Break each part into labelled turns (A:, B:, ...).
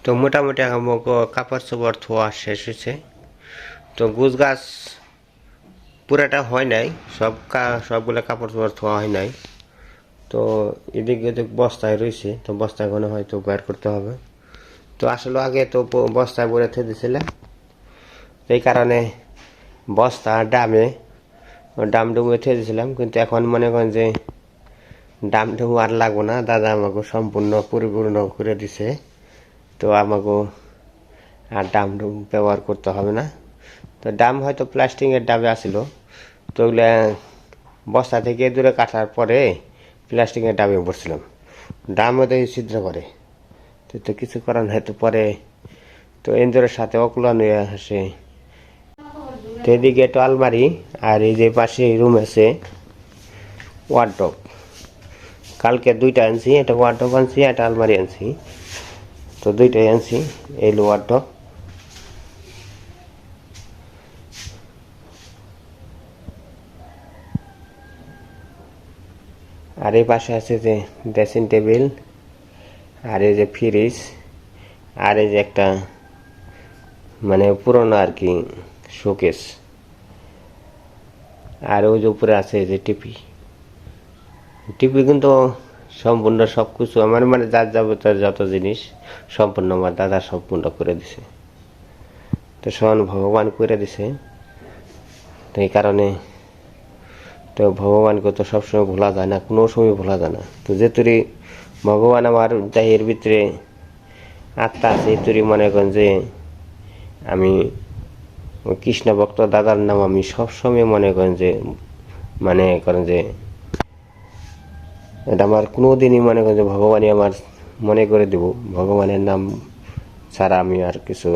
A: তো মোটামুটি আমাকে কাপড় চোপড় ধোয়া শেষ হয়েছে। তো গুছ গাছ পুরাটা হয় নাই, সবগুলো কাপড় চোপড় ধোয়া হয় নাই। তো এদিকে বস্তায় রয়েছে, তো বস্তায় কোনো হয়তো বের করতে হবে। তো আসলে আগে তো বস্তায় ভরে থে দিয়েছিলাম, এই কারণে বস্তা ডাম ডুমে থে দিয়েছিলাম। কিন্তু এখন মনে করেন যে ডাম ডুম আর লাগবো না, দাদা আমাকে সম্পূর্ণ পরিপূর্ণ করে দিছে। তো আমাকে আর ডাম ডুম ব্যবহার করতে হবে না। তো ডাম হয়তো প্লাস্টিকের ডাবে আসিল, তো ওগুলো বস্তা থেকে দূরে কাটার পরে প্লাস্টিকের ডাবে পড়ছিলাম, ডামও তো ছিদ্র করে। তো কিছু করার নাই, তো পরে তো এন্দুরের সাথে অকুলান হয়ে আসে। তো এদিকে একটা আলমারি, আর এই যে পাশে রুম আছে ওয়ার্ডরোব। কালকে দুইটা আনছি, একটা ওয়ার্ডরোব আনছি, একটা আলমারি আনছি। তো দুইটাই আনছি, এই ওয়ার্ডরোব। আর এই পাশে আছে যে ড্রেসিং টেবিল, আর এই যে ফ্রিজ, আর এই যে একটা মানে পুরনো আর কি শোকেস। আর ওই যে উপরে আছে এই যে টিপি কিন্তু সম্পূর্ণ সব কিছু আমার মানে যার যাবতীয় যত জিনিস সম্পূর্ণ আমার দাদা সম্পূর্ণ করে দিছে। তো স্বয়ং ভগবান করে দিছে। তো এই কারণে তো ভগবানকে তো সবসময় ভোলা যায় না, কোনো সময় ভোলা যায় না। তো যেতুরি ভগবান আমার দেহের ভিতরে আত্মা আছে, এতুরি মনে করেন যে আমি কৃষ্ণ ভক্ত দাদার নাম আমি সবসময় মনে করেন যে এটা আমার কোনোদিনই মনে করেন যে ভগবানই আমার মনে করে দেব। ভগবানের নাম ছাড়া আমি আর কিছু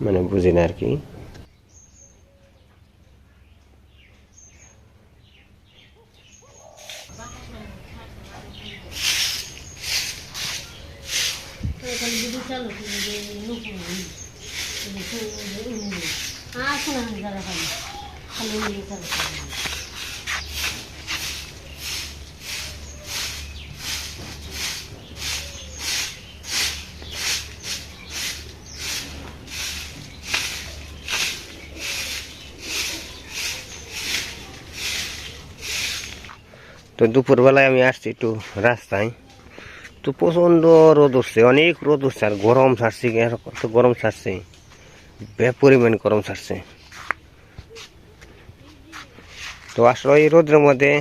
A: মানে বুঝি না আর কি। তো দুপুরবেলায় আমি আসছি একটু রাস্তায়, তো প্রচণ্ড রোদ উঠছে, অনেক রোদ উঠছে, আর গরম ছাড়ছে, কত গরম ছাড়ছে, পরিমাণ গরম ছাড়ছে। তো আসলে এই রোদের মধ্যে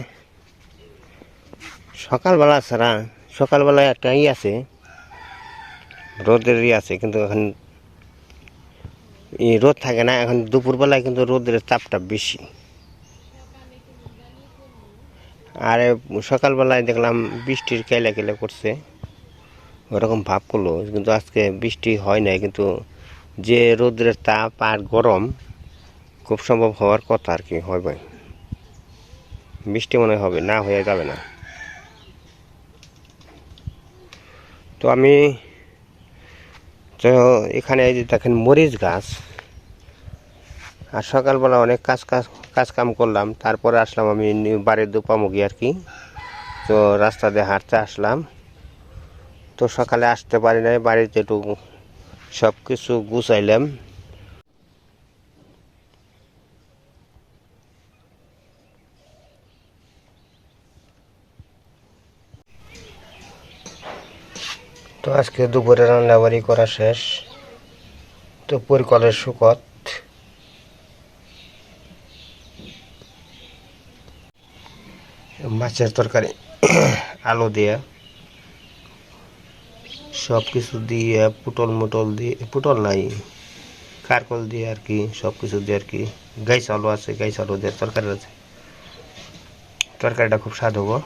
A: সকালবেলায় একটা আছে, রোদের আছে, কিন্তু এখন এই রোদ থাকে না। এখন দুপুরবেলায় কিন্তু রোদের তাপটা বেশি। আর সকালবেলায় দেখলাম বৃষ্টির কেলে করছে, ওরকম ভাব করলো, কিন্তু আজকে বৃষ্টি হয় নাই। কিন্তু যে রোদের তাপ আর গরম খুব সম্ভব হওয়ার কথা আর কি, হবে বৃষ্টি মনে হবে না, হয়ে যাবে না। তো আমি তো এখানে এই যে দেখেন মরিচ গাছ, আর সকালবেলা অনেক কাজ কাম করলাম, তারপরে আসলাম আমি বাড়ির দুপামুখী আর কি। তো রাস্তা দিয়ে হাঁটতে আসলাম। তো সকালে আসতে পারি নাই, বাড়িতে একটু সব কিছু গুছাইলাম। তো আজকে দুপুরে রান্নাবাড়ি করা শেষ। তো পরিকলের শুকত, মাছের তরকারি, আলু দিয়ে সব কিছু দিয়ে, পুটল নাই, কারকল দিয়ে আর কি, সব কিছু দিয়ে আর কি। গাই চালু আছে, গাই চালু দিয়ে তরকারি আছে। তরকারিটা খুব স্বাদ হবো।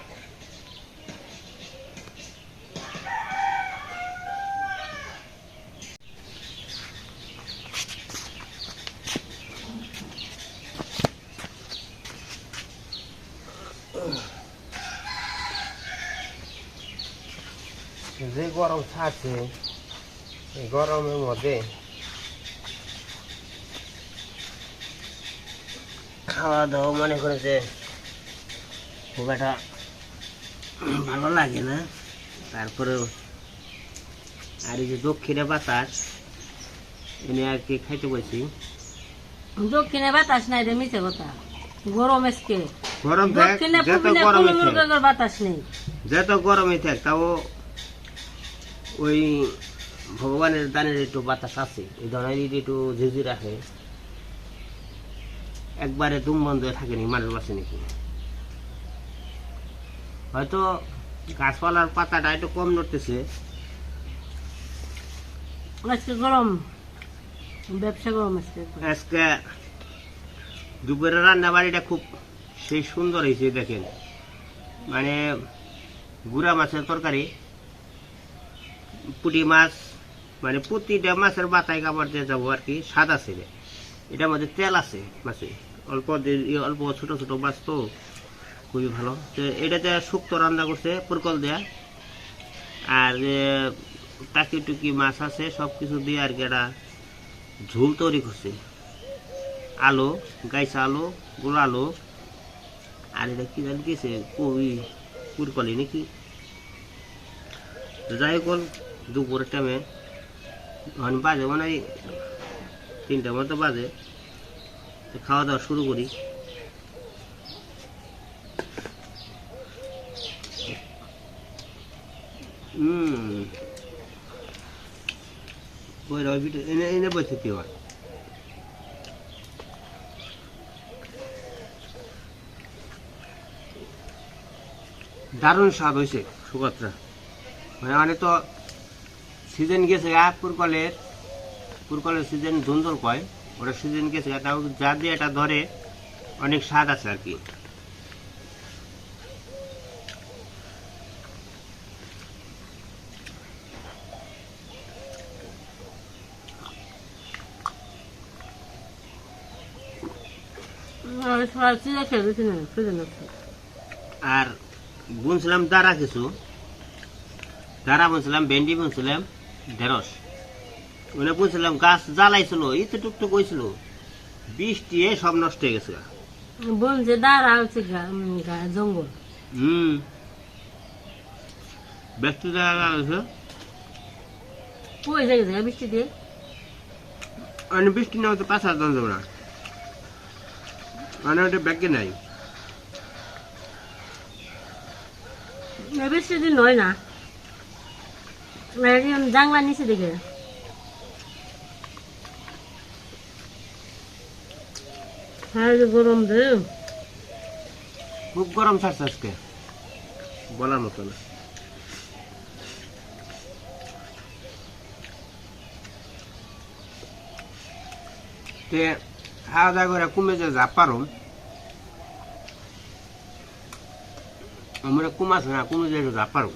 A: যে গরম ছাড়ছে, এই গরমের মধ্যে খাওয়া দাওয়া মনে করে যে খুব একটা ভালো লাগে না। তারপরেও আর এই যে দক্ষিণে বাতাস এনে আর কি খাইতে বলছি।
B: দক্ষিণে বাতাস নাই রে, মিছে কথা। গরম আজকে,
A: গরম
B: দক্ষিণে
A: যত
B: পূর্বে
A: গরমে
B: কোনো রকমের বাতাস নেই।
A: যত গরমে থাক তাও ওই ভগবানের দানের একটু বাতাস আছে, এই ধরনের একটু ঝিঝি রাখে, একবারে দুম বন্ধ হয়ে থাকেনি মানুষ বাসে নাকি। হয়তো গাছপালার পাতাটা একটু কম নড়তেছে।
B: আজকে গরম, ব্যবসা গরম আজকে।
A: আজকে দুপুরের রান্না বাড়িটা খুব সেই সুন্দর হয়েছে দেখেন, মানে গুড়া মাছের তরকারি, পুঁটি মাছ, মানে প্রতিটা মাছের বাতায় কাপড় দিয়ে যাবো আর কি, স্বাদ আছে। এটার মধ্যে তেল আছে মাছে, অল্প অল্প ছোট ছোট মাছ তো খুবই ভালো। তো এটাতে শুক্তো রান্না করছে পুরকল দেয়া, আর যে টাকি টুকি মাছ আছে সব কিছু দিয়ে আর কি একটা ঝোল তৈরি করছে। আলু, গাইছা আলু, গোলা আলু, আর এটা কি জানি গেছে পুরকলি নাকি। যাই হোক দুপুরের টাইমে বাজে মানে 3টার মতো বাজে, খাওয়া দাওয়া শুরু করি। ওই রবিটা এনে এনে বসে কি হয়, দারুণ স্বাদ হয়েছে সুপাত্রা। মানে মানে তো সিজন গেছে পুরকলের সিজন ধুন্দর কয়, ওটা সিজন গেছে, তাও যা দিয়ে এটা ধরে অনেক স্বাদ আছে আর কি। আর বুনছিলাম দাঁড়া কিছু, দাঁড়া বুনছিলাম, ভেন্ডি বুনছিলাম, ঢেঁড়স মানে বুনছিলাম। গাছ জ্বালাইছিল, ইতে টুকটুক হয়েছিল, বৃষ্টি সব নষ্ট হয়ে গেছে।
B: বলছে দাঁড়া হচ্ছে জঙ্গল।
A: ব্যস্ত জায়গা আছে,
B: পয়সা গেছে বৃষ্টি দিয়ে।
A: মানে বৃষ্টি না হতে 5 হাত দাম দেবো না, মানে ওটা ব্যাগে নাই।
B: বেশি দিন হয় না, জাংলা নিচে দেখে গরম দে,
A: খুব গরম ছাড়ছে আজকে, বলার মতো না। খাওয়া দাওয়া করে কমে যা পারো, আমরা কম আছে না, কমে যায় যা পারো,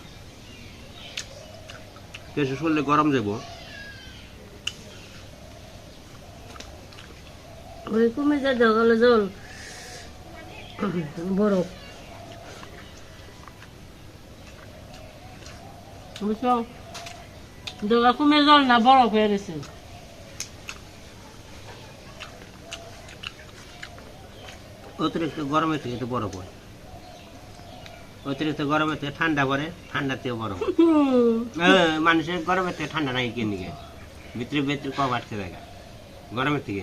A: বেশি শরীরে গরম যাব।
B: ওই কমে যায় জগালে জল বরফ, বুঝছো, জগা কমে জল না বরফ হয়ে গেছে।
A: অতিরিক্ত গরমের থেকে তো বরফ হয়, অতিরিক্ত গরমের থেকে ঠান্ডা পরে, ঠান্ডার থেকে বরফ। মানুষের গরমের থেকে ঠান্ডা নাই কিনে গিয়ে ভিতরে ভিতরে কম আটকে দেখা গরমের থেকে।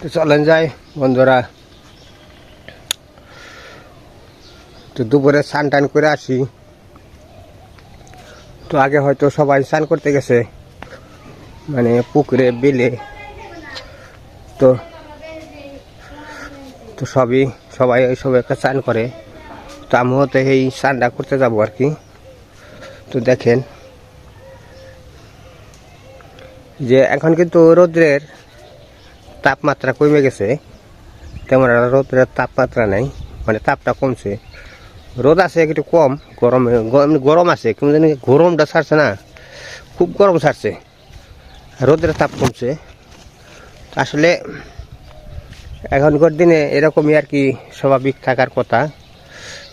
A: তো চলেন যাই বন্ধুরা, তো দুপুরে স্নান টান করে আসি। তো আগে হয়তো সবাই স্নান করতে গেছে, মানে পুকুরে বিলে, তো তো সবাই ওইসব একটা স্নান করে, তো আমিও তো এই স্নানটা করতে যাবো আর কি। তো দেখেন যে এখন কিন্তু রৌদ্রের তাপমাত্রা কমে গেছে, তেমন একটা রৌদ্রের তাপমাত্রা নেই, মানে তাপটা কমছে। রোদ আছে একটু কম, গরম আছে, কিন্তু জানি গরমটা ছাড়ছে না, খুব গরম ছাড়ছে, রোদের তাপ কমছে। আসলে এখনকার দিনে এরকমই আর কি স্বাভাবিক থাকার কথা।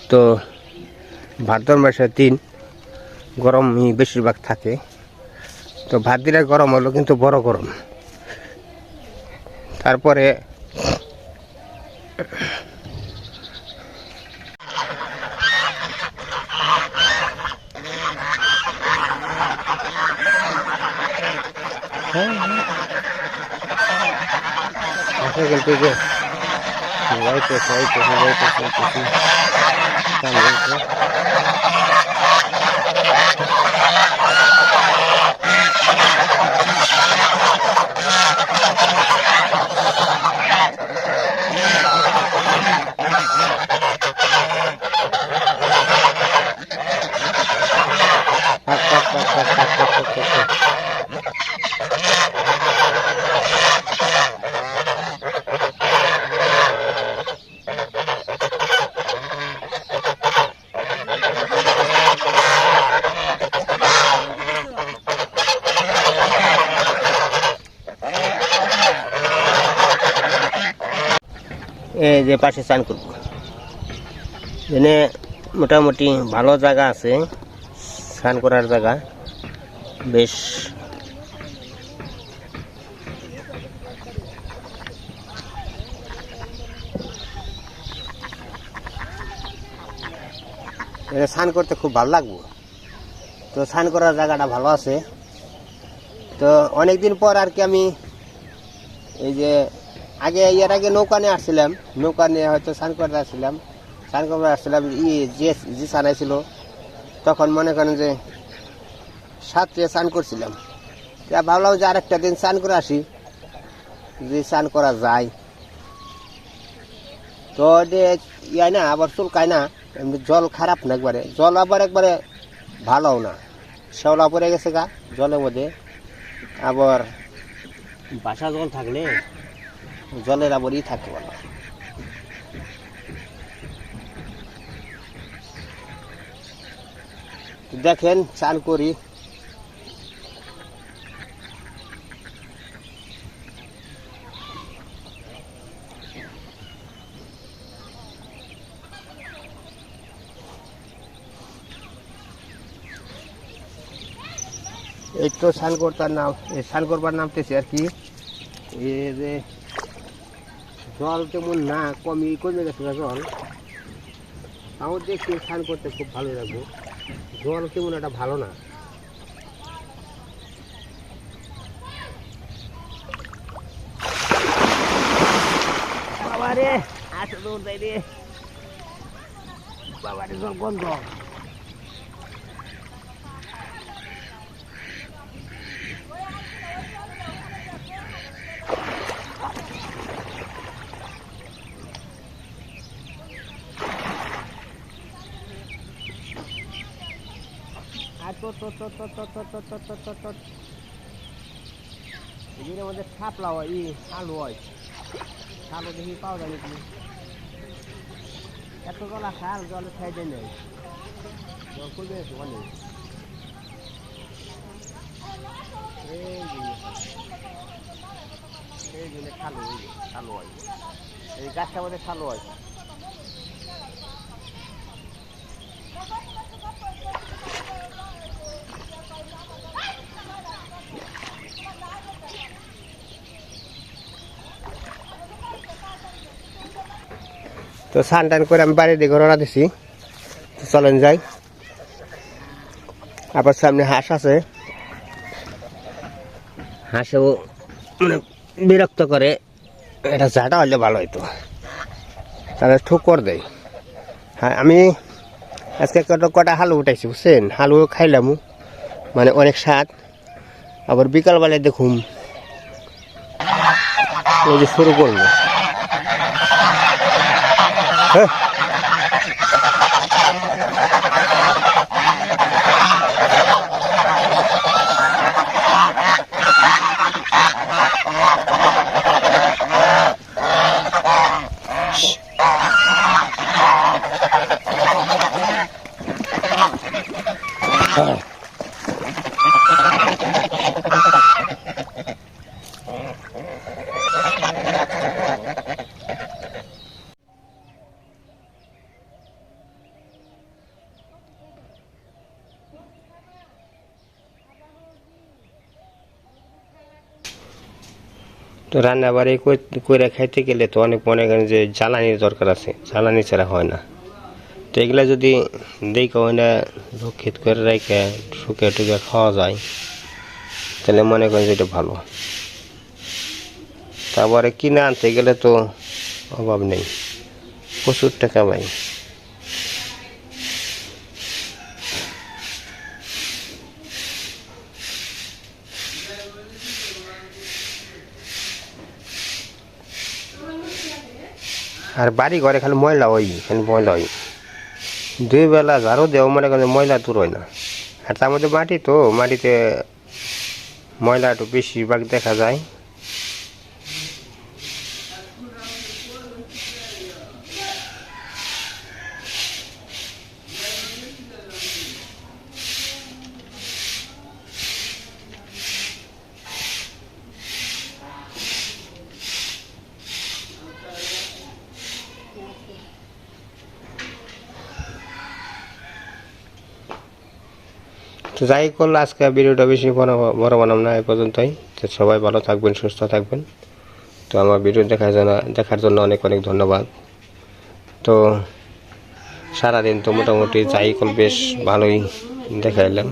A: তো ভাদ্র মাসের দিন গরমই বেশিরভাগ থাকে, তো ভাত দিলে গরম হলো কিন্তু বড় গরম। তারপরে কিন্তু যে যাইতেছে সামনে তো। থাক, থাক, থাক, থাক, থাক, থাক, থাক, থাক, থাক। এই যে পাশে স্নান করবো, এখানে মোটামুটি ভালো জায়গা আছে স্নান করার জায়গা বেশ। এখানে স্নান করতে খুব ভালো লাগবে, তো স্নান করার জায়গাটা ভালো আছে। তো অনেকদিন পর আর কি আমি এই যে এর আগে নৌকা নিয়ে আসছিলাম, নৌকা নিয়ে হয়তো স্নান করতে আসছিলাম, স্নান করতে আসছিলাম যে স্নানাইছিল তখন মনে করেন যে সাঁতরে স্নান করছিলাম। তা ভাবলাম যে আরেকটা দিন স্নান করে আসি, যে স্নান করা যায়। তো ইয়া না আবার চুলকায় না, এমনি জল খারাপ না একবারে, জল আবার একবারে ভালোও না, শ্যাওলা পড়ে গেছে গা জলের মধ্যে। আবার বাসা জল থাকলে জলের আবার থাকে ভালো। দেখেন চান করি, এই তো স্নান করবার নামতেছে আর কি। এই যে জল তেমন না, কমে গেছে জল, তাও দেখছি স্নান করতে খুব ভালো লাগবে। জল তেমন একটা ভালো না। বাবারে আসো দৌড় যাই রে, বাবারে জল গন্ধ। এর মধ্যে ছাপলা হয়, আলু হয়, আলু দেখি পাওয়া যায় নাকি। এত জল আছে, আর জলে খাইতে নেই, জল করবে অনেক। এই জন্য খালু হয়, এই গাছটার মধ্যে খালু হয়। তো স্নান টান করে আমি বাড়ির দিকে রওনা দিছি, চলেন যাই। আবার সামনে হাঁস আছে, হাঁসেও মানে বিরক্ত করে, এটা ঝাঁটা হলে ভালো হইতো, তাহলে ঠুকর দেয়। হ্যাঁ আমি আজকে কটা হালু উঠাইছি বুঝছেন, হালু খাইলাম, মানে অনেক স্বাদ। আবার বিকালবেলায় দেখুন ওই যে শুরু করলো, হ্যাঁ তো রান্না বাড়ি করে খাইতে গেলে তো অনেক মনে করেন যে জ্বালানির দরকার আছে, জ্বালানি ছাড়া হয় না। তো এগুলা যদি দেখো না রক্ষিত করে রেখে শুকে টুকে খাওয়া যায়, তাহলে মনে করেন যে এটা ভালো। তারপরে কিনে আনতে গেলে তো অভাব নেই, প্রচুর টাকা ভাই। আর বাড়ি ঘরে খালি ময়লা হয়, খালি ময়লা হয়। 2 বেলা ঝাড়ু দেও মনে করেন ময়লা দূর হয় না। আর তার মধ্যে মাটি তো, মাটিতে ময়লা একটু বেশিরভাগ দেখা যায়। তো যাই করলে আজকে ভিডিওটা বেশি বড় বানাম না, এই পর্যন্তই। তো সবাই ভালো থাকবেন, সুস্থ থাকবেন। তো আমার ভিডিও দেখার জন্য অনেক অনেক ধন্যবাদ। তো সারাদিন তো মোটামুটি যাই কল বেশ ভালোই দেখাইলাম।